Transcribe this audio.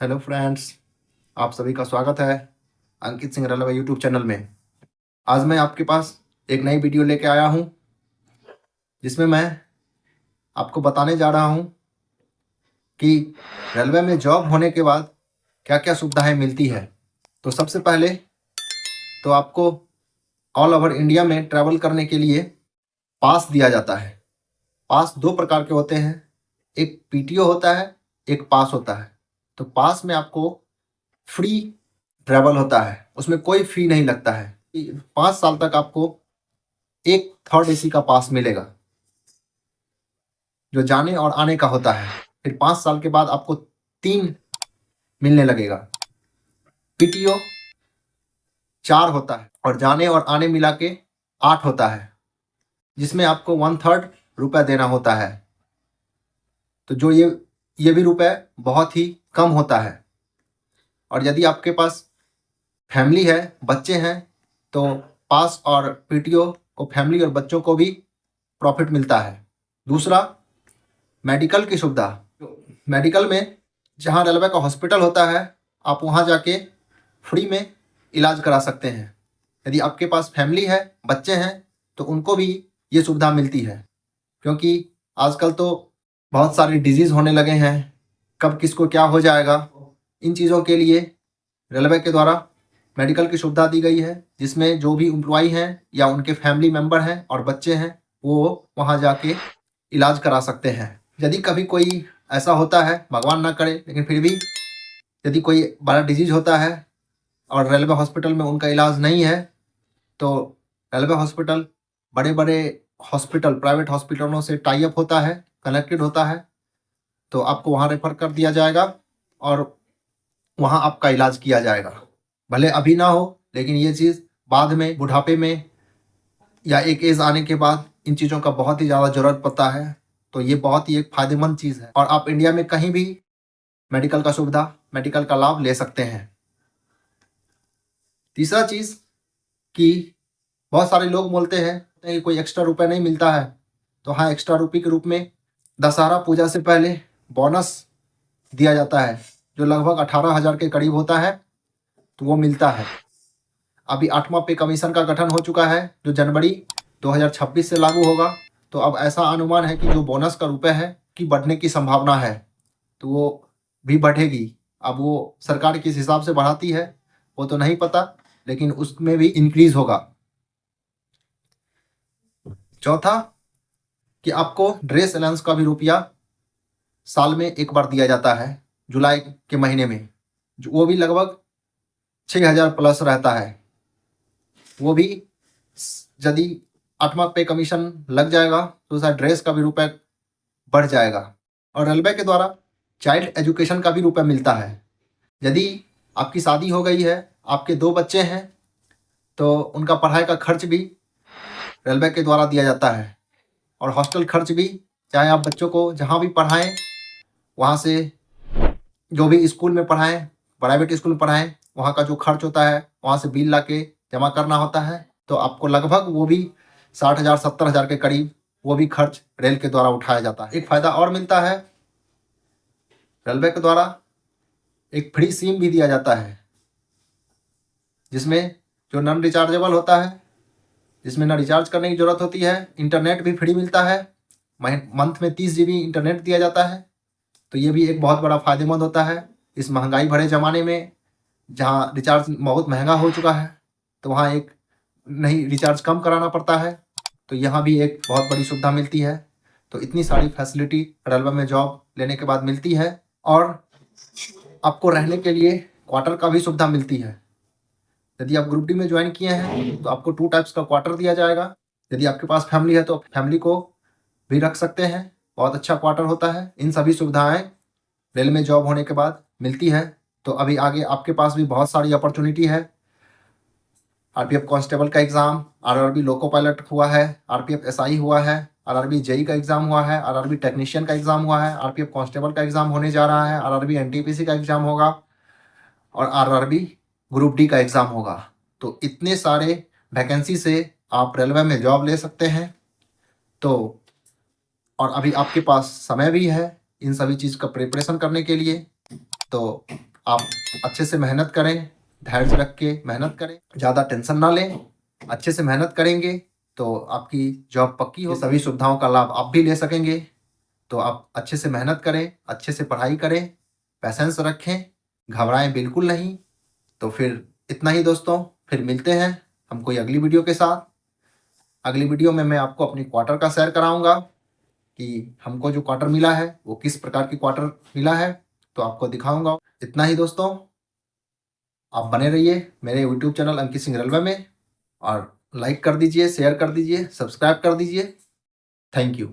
Hello friends, आप सभी का स्वागत है Ankit Singh railway YouTube channel में। आज मैं आपके पास एक नई वीडियो लेके आया हूं, जिसमें मैं आपको बताने जा रहा हूं कि रेलवे में जॉब होने के बाद क्या क्या सुविधाएं मिलती है। तो सबसे पहले तो आपको ऑल ओवर इंडिया में ट्रैवल करने के लिए पास दिया जाता है। पास दो प्रकार के होते हैं, एक पीटीओ होता है, एक पास होता है। तो पास में आपको फ्री ट्रैवल होता है, उसमें कोई फी नहीं लगता है। 5 साल तक आपको एक थर्ड एसी का पास मिलेगा, जो जाने और आने का होता है। फिर 5 साल के बाद आपको 3 मिलने लगेगा। पीटीओ 4 होता है और जाने और आने मिला के 8 होता है, जिसमें आपको 1/3 रुपया देना होता है। तो जो ये भी रुपए बहुत ही कम होता है। और यदि आपके पास फैमिली है, बच्चे हैं, तो पास और पीटीओ को फैमिली और बच्चों को भी प्रॉफिट मिलता है। दूसरा, मेडिकल की सुविधा। मेडिकल में जहाँ रेलवे का हॉस्पिटल होता है, आप वहाँ जाके फ्री में इलाज करा सकते हैं। यदि आपके पास फैमिली है, बच्चे हैं, तो उनको भी ये सुविधा मिलती है, क्योंकि आजकल तो बहुत सारे डिजीज़ होने लगे हैं। कब किसको क्या हो जाएगा, इन चीज़ों के लिए रेलवे के द्वारा मेडिकल की सुविधा दी गई है, जिसमें जो भी एम्प्लॉई हैं या उनके फैमिली मेम्बर हैं और बच्चे हैं, वो वहाँ जाके इलाज करा सकते हैं। यदि कभी कोई ऐसा होता है, भगवान ना करे, लेकिन फिर भी यदि कोई बड़ा डिजीज़ होता है और रेलवे हॉस्पिटल में उनका इलाज नहीं है, तो रेलवे हॉस्पिटल बड़े बड़े हॉस्पिटल, प्राइवेट हॉस्पिटलों से टाई अप होता है, कनेक्टेड होता है। तो आपको वहाँ रेफर कर दिया जाएगा और वहाँ आपका इलाज किया जाएगा। भले अभी ना हो, लेकिन ये चीज़ बाद में बुढ़ापे में या एक एज आने के बाद इन चीज़ों का बहुत ही ज़्यादा ज़रूरत पड़ता है। तो ये बहुत ही एक फ़ायदेमंद चीज़ है और आप इंडिया में कहीं भी मेडिकल का सुविधा, मेडिकल का लाभ ले सकते हैं। तीसरा चीज़ कि बहुत सारे लोग बोलते हैं कि कोई एक्स्ट्रा रुपये नहीं मिलता है। तो हाँ, एक्स्ट्रा रुपये के रूप में दशहरा पूजा से पहले बोनस दिया जाता है, जो लगभग 18,000 के करीब होता है, तो वो मिलता है। अभी 8वां पे कमीशन का गठन हो चुका है, जो जनवरी 2026 से लागू होगा। तो अब ऐसा अनुमान है कि जो बोनस का रुपये है कि बढ़ने की संभावना है, तो वो भी बढ़ेगी। अब वो सरकार किस हिसाब से बढ़ाती है वो तो नहीं पता, लेकिन उसमें भी इंक्रीज होगा। चौथा, कि आपको ड्रेस अलाउंस का भी रुपया साल में एक बार दिया जाता है, जुलाई के महीने में, जो वो भी लगभग 6,000 प्लस रहता है। वो भी यदि 8वां पे कमीशन लग जाएगा तो शायद ड्रेस का भी रुपया बढ़ जाएगा। और रेलवे के द्वारा चाइल्ड एजुकेशन का भी रुपया मिलता है। यदि आपकी शादी हो गई है, आपके 2 बच्चे हैं, तो उनका पढ़ाई का खर्च भी रेलवे के द्वारा दिया जाता है। और हॉस्टल खर्च भी, चाहे आप बच्चों को जहाँ भी पढ़ाएं, वहाँ से जो भी स्कूल में पढ़ाएं, प्राइवेट स्कूल में पढ़ाएं, वहाँ का जो खर्च होता है वहाँ से बिल ला के जमा करना होता है। तो आपको लगभग वो भी 60,000 70,000 के करीब वो भी खर्च रेल के द्वारा उठाया जाता है। एक फ़ायदा और मिलता है, रेलवे के द्वारा एक फ्री सिम भी दिया जाता है, जिसमें जो नॉन रिचार्जेबल होता है, जिसमें ना रिचार्ज करने की ज़रूरत होती है, इंटरनेट भी फ्री मिलता है। मंथ में 30 GB इंटरनेट दिया जाता है। तो ये भी एक बहुत बड़ा फ़ायदेमंद होता है इस महंगाई भरे ज़माने में, जहाँ रिचार्ज बहुत महंगा हो चुका है। तो वहाँ एक नहीं, रिचार्ज कम कराना पड़ता है। तो यहाँ भी एक बहुत बड़ी सुविधा मिलती है। तो इतनी सारी फैसिलिटी रेलवे में जॉब लेने के बाद मिलती है। और आपको रहने के लिए क्वार्टर का भी सुविधा मिलती है। यदि आप ग्रुप डी में ज्वाइन किए हैं तो आपको 2 टाइप्स का क्वार्टर दिया जाएगा। यदि आपके पास फैमिली है तो फैमिली को भी रख सकते हैं, बहुत अच्छा क्वार्टर होता है। इन सभी सुविधाएं रेल में जॉब होने के बाद मिलती है। तो अभी आगे आपके पास भी बहुत सारी अपॉर्चुनिटी है। आरपीएफ कांस्टेबल का एग्ज़ाम, आरआरबी लोको पायलट हुआ है, आरपीएफ एसआई हुआ है, आरआरबी जेई का एग्ज़ाम हुआ है, आरआरबी टेक्नीशियन का एग्ज़ाम हुआ है, आरपीएफ कांस्टेबल का एग्ज़ाम होने जा रहा है, आरआरबी एनटीपीसी का एग्ज़ाम होगा और आरआरबी ग्रुप डी का एग्ज़ाम होगा। तो इतने सारे वैकेंसी से आप रेलवे में जॉब ले सकते हैं। तो और अभी आपके पास समय भी है इन सभी चीज़ का प्रिपरेशन करने के लिए। तो आप अच्छे से मेहनत करें, धैर्य रख के मेहनत करें, ज़्यादा टेंशन ना लें। अच्छे से मेहनत करेंगे तो आपकी जॉब पक्की हो, सभी सुविधाओं का लाभ आप भी ले सकेंगे। तो आप अच्छे से मेहनत करें, अच्छे से पढ़ाई करें, पैसेंस रखें, घबराएं बिल्कुल नहीं। तो फिर इतना ही दोस्तों, फिर मिलते हैं हम कोई अगली वीडियो के साथ। अगली वीडियो में मैं आपको अपनी क्वार्टर का शेयर कराऊंगा कि हमको जो क्वार्टर मिला है वो किस प्रकार की क्वार्टर मिला है, तो आपको दिखाऊंगा। इतना ही दोस्तों, आप बने रहिए मेरे YouTube channel Ankit Singh railway में, और लाइक कर दीजिए, शेयर कर दीजिए, सब्सक्राइब कर दीजिए। Thank you.